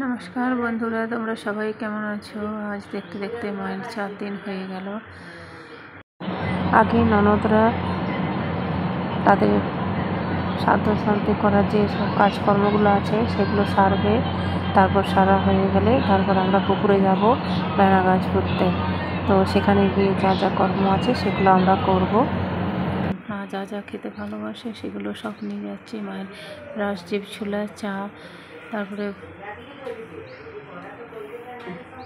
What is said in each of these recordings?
নমস্কার বন্ধুরা, তোমরা সবাই কেমন আছো? আজ দেখতে দেখতে মায়ের 4 দিন হয়ে গেল। আগে ননদরা তাদের সাধ্য শান্তি করার যে সব কাজকর্মগুলো আছে সেগুলো সারবে। তারপর সারা হয়ে গেলে তারপর আমরা পুকুরে যাব বেড়া গাছ ঘুরতে। তো সেখানে গিয়ে যা যা কর্ম আছে সেগুলো আমরা করব। মা যা যা খেতে ভালোবাসে সেগুলো সব নিয়ে যাচ্ছি। মায়ের রাজদীপ ছোলা, চা, তারপরে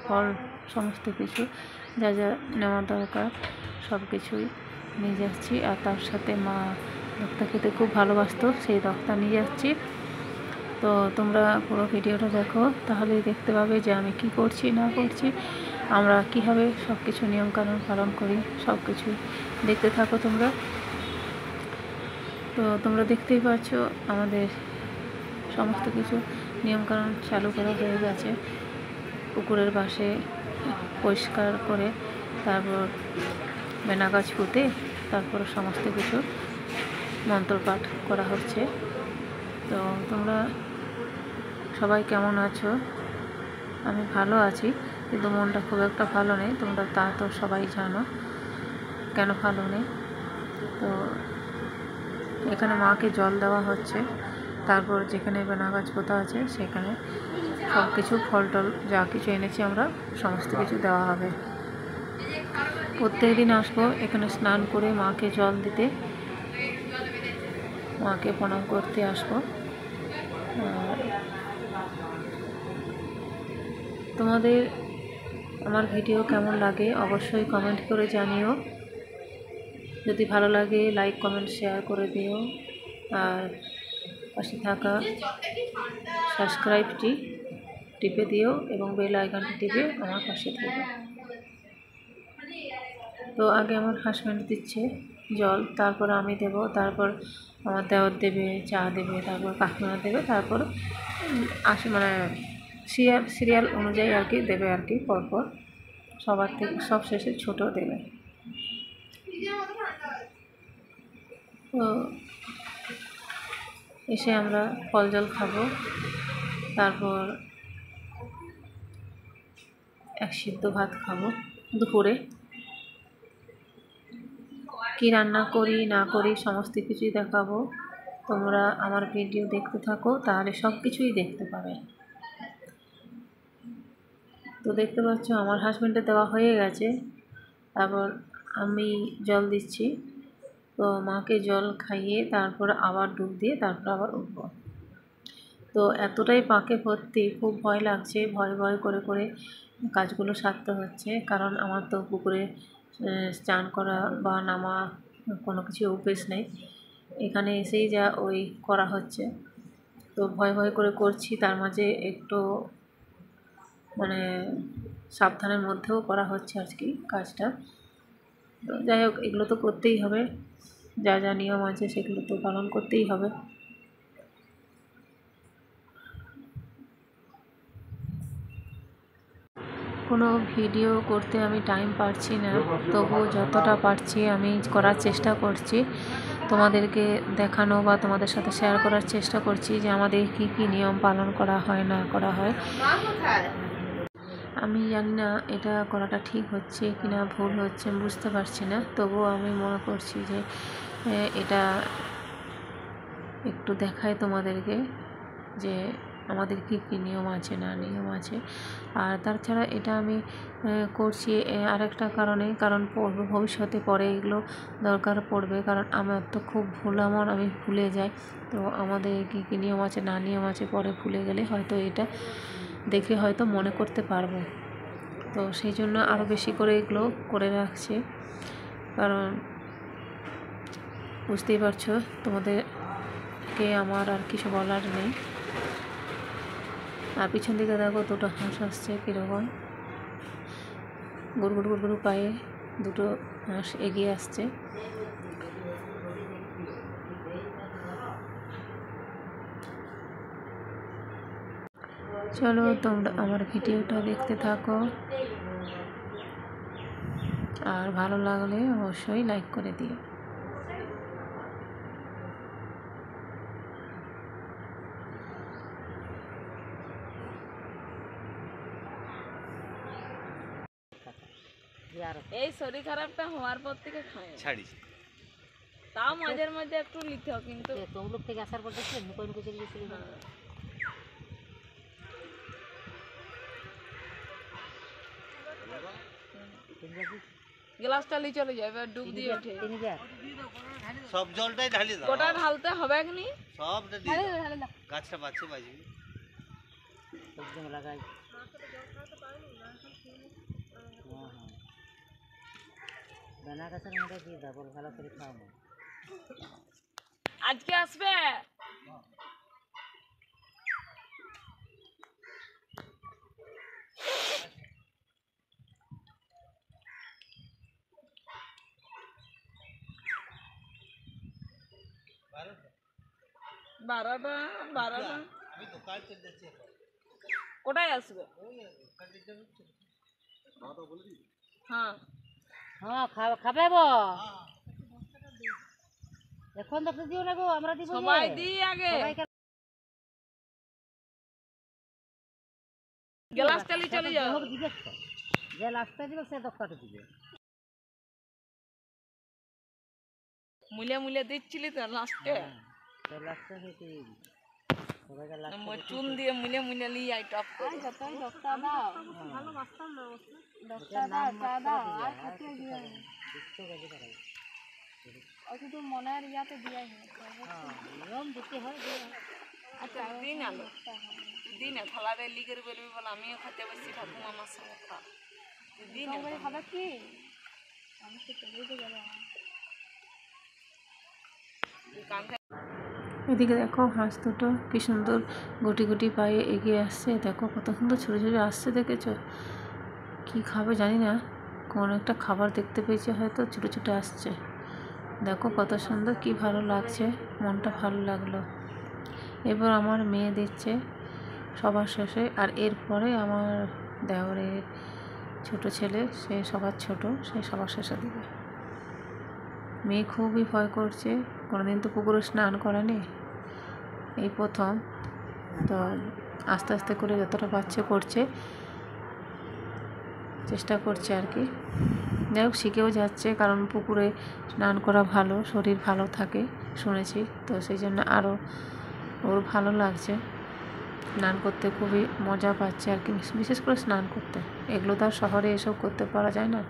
ফল, সমস্ত কিছু যা যা নেওয়া দরকার সব কিছুই নিয়ে যাচ্ছি। আর তার সাথে মা দক্তা খেতে খুব ভালোবাসতো, সেই দক্তা নিয়ে যাচ্ছি। তো তোমরা পুরো ভিডিওটা দেখো, তাহলেই দেখতে পাবে যে আমি কি করছি না করছি, আমরা কীভাবে সব কিছু নিয়মকানুন পালন করি, সব কিছু দেখতে থাকো তোমরা। তো তোমরা দেখতেই পাচ্ছ আমাদের সমস্ত কিছু নিয়মকানুন চালু করা হয়ে গেছে। পুকুরের পাশে পরিষ্কার করে তারপর বেনা গাছ পুঁতে তারপর সমস্ত কিছু মন্ত্রপাঠ করা হচ্ছে। তো তোমরা সবাই কেমন আছো? আমি ভালো আছি, কিন্তু মনটা খুব একটা ভালো নেই। তোমরা তা তো সবাই জানো কেন ভালো নেই। তো এখানে মাকে জল দেওয়া হচ্ছে, তারপর যেখানে বেনা গাছ পোতা আছে সেখানে সব কিছু ফল টল যা কিছু এনেছি আমরা সমস্ত কিছু দেওয়া হবে। প্রত্যেক দিন আসবো এখানে স্নান করে মাকে জল দিতে, মাকে প্রণাম করতে আসবো। আর তোমাদের আমার ভিডিও কেমন লাগে অবশ্যই কমেন্ট করে জানিও। যদি ভালো লাগে লাইক কমেন্ট শেয়ার করে দিও। আর পাশে থাকা সাবস্ক্রাইবটি টিপে দিও এবং বেল আইকনটি টিপে আমার পাশে থেকো। তো আগে আমার হাজব্যান্ড দিচ্ছে জল, তারপর আমি দেব, তারপর আমার দেওর দেবে, চা দেবে, তারপর কাকিমা দেবে, তারপর মানে সিরিয়াল অনুযায়ী আর কি দেবে আর কি, পরপর সবার থেকে সব শেষে ছোট দেবে। তো এসে আমরা ফল জল খাবো, তারপর এক সিদ্ধ ভাত খাবো। দুপুরে কি রান্না করি না করি সমস্ত কিছুই দেখাবো। তোমরা আমার ভিডিও দেখতে থাকো, তাহলে সব কিছুই দেখতে পাবে। তো দেখতে পাচ্ছ আমার হাজব্যান্ডের দেওয়া হয়ে গেছে, তারপর আমি জল দিচ্ছি। তো মাকে জল খাইয়ে তারপর আবার ডুব দিয়ে তারপর আবার উঠব। তো এতটাই পাকে ভর্তি, খুব ভয় লাগছে, ভয় ভয় করে করে কাজগুলো সারতে হচ্ছে। কারণ আমার তো পুকুরে স্নান করা বা নামা কোনো কিছু অভ্যেস নেই, এখানে এসেই যা ওই করা হচ্ছে। তো ভয় ভয় করে করছি, তার মাঝে একটু মানে সাবধানের মধ্যেও করা হচ্ছে আর কি কাজটা। তো যাই হোক, এগুলো তো করতেই হবে, যা যা নিয়ম আছে সেগুলো তো পালন করতেই হবে। কোনো ভিডিও করতে আমি টাইম পাচ্ছি না, তবুও যতটা পারছি আমি করার চেষ্টা করছি, তোমাদেরকে দেখানো বা তোমাদের সাথে শেয়ার করার চেষ্টা করছি যে আমাদের কি কি নিয়ম পালন করা হয় না করা হয়। আমি জানি না এটা করাটা ঠিক হচ্ছে কি না ভুল হচ্ছে, বুঝতে পারছি না। তবুও আমি মনে করছি যে এটা একটু দেখায় তোমাদেরকে যে আমাদের কী কী নিয়ম আছে না নিয়ম আছে। আর তাছাড়া এটা আমি করছি আরেকটা কারণে, কারণ ভবিষ্যতে পরে এগুলো দরকার পড়বে। কারণ আমার তো খুব ভুল, আমি ভুলে যাই। তো আমাদের কী কী নিয়ম আছে না নিয়ম আছে পরে ভুলে গেলে হয়তো এটা দেখে হয়তো মনে করতে পারবো। তো সেই জন্য আরও বেশি করে এগুলো করে রাখছি, কারণ বুঝতেই পারছো তোমাদেরকে আমার আর কিছু বলার নেই। আর পিছন দিকে দেখো দুটো হাঁস আসছে, কীরকম গুড়গুড় গুড়গুড় পায়ে দুটো হাঁস এগিয়ে আসছে। চলো তোমরা আমার ভিডিওটা দেখতে থাকো, আর ভালো লাগলে অবশ্যই লাইক করে দিও। এই শরীর খারাপটা হওয়ার পর থেকে খাই ছাড়ি তাও মাঝে মাঝে একটু লিখতে হয় কিন্তু তমলুক থেকে আসার পর দেখছি নুকো নুকো চলে গেছিল। গ্লাসটা নিয়ে চলে যাবে ডুব দিয়ে উঠে সব জলটাই ঢালি দাও গোটা ঢালতে হবে কি সবটা দিয়ে দাও গাছটা বাঁচে বাজবে একদম লাগাই। দানা গাছের মধ্যে দিয়ে দাও বল ভালো করে খাও না। আজকে আসবে বারোটা আমি দোকান চলে যাচ্ছি এখন কোটায় আসবে হ্যাঁ হ্যাঁ খাবে গো এখন তো দিও না গো আমরা দিব সবাই দিই আগে গ্লাসটা নিয়ে চলে যাও দিবে যে লাস্টে দিবে সে দশটাটা দিবে মুলে দিচ্ছিলি তো লাস্টে তো লাস্টে হইতে সবাইকে চুন দিয়ে মুলে লিয়ে আই টপ করে যতই দশটা দাও ভালো বাস্তাম না দশটা দাও চা দাও আর কত দিয়ে দিচ্ছ গাজি করাই আর শুধু মনের ইয়াতে দিয়াই হ্যাঁ নিয়ম দিতে হয় আচ্ছা দিন আলো দিন থালারে লিগের বেরবি বলে আমিও খেতে বসছি ঠাকুমা আমার সঙ্গে খা দিন খাবে কি আমি তো চলে গেল এদিকে দেখো হাঁস দুটো কি সুন্দর গুটি গুটি পায়ে এগিয়ে আসছে দেখো কত সুন্দর ছোটো ছোটো আসছে দেখেছো কি খাবে জানি না কোন একটা খাবার দেখতে পেয়েছে হয়তো ছোটো ছোটো আসছে দেখো কত সুন্দর কি ভালো লাগছে মনটা ভালো লাগলো এবার আমার মেয়ে দিচ্ছে সবার শেষে আর এরপরে আমার দেওরের ছোট ছেলে সে সবার ছোট সে সবার শেষে দিবে মেয়ে খুবই ভয় করছে কোনোদিন তো পুকুরে স্নান করেনি এই প্রথম তো আস্তে আস্তে করে যতটা বাচ্চা করছে চেষ্টা করছে আর কি যাই হোক শিখেও যাচ্ছে কারণ পুকুরে স্নান করা ভালো শরীর ভালো থাকে শুনেছি তো সেই জন্য আরও ওর ভালো লাগছে স্নান করতে খুবই মজা পাচ্ছে আর কি বিশেষ করে স্নান করতে এগুলো তো আর শহরে এসব করতে পারা যায় না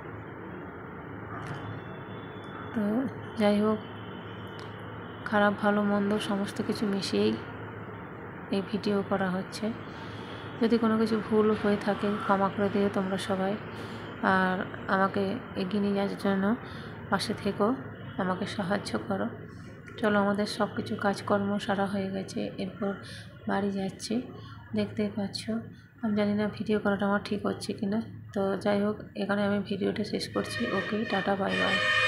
তো যাই হোক খারাপ ভালো মন্দ সমস্ত কিছু মিশিয়েই এই ভিডিও করা হচ্ছে যদি কোনো কিছু ভুল হয়ে থাকে ক্ষমা করে দিও তোমরা সবাই আর আমাকে এগিয়ে নিয়ে যাওয়ার জন্য পাশে থেকো আমাকে সাহায্য করো চলো আমাদের সব কিছু কাজকর্ম সারা হয়ে গেছে এরপর বাড়ি যাচ্ছি দেখতেই পাচ্ছ আমি জানি না ভিডিও করাটা আমার ঠিক হচ্ছে কি না তো যাই হোক এখানে আমি ভিডিওটা শেষ করছি ওকে টাটা বাই বাই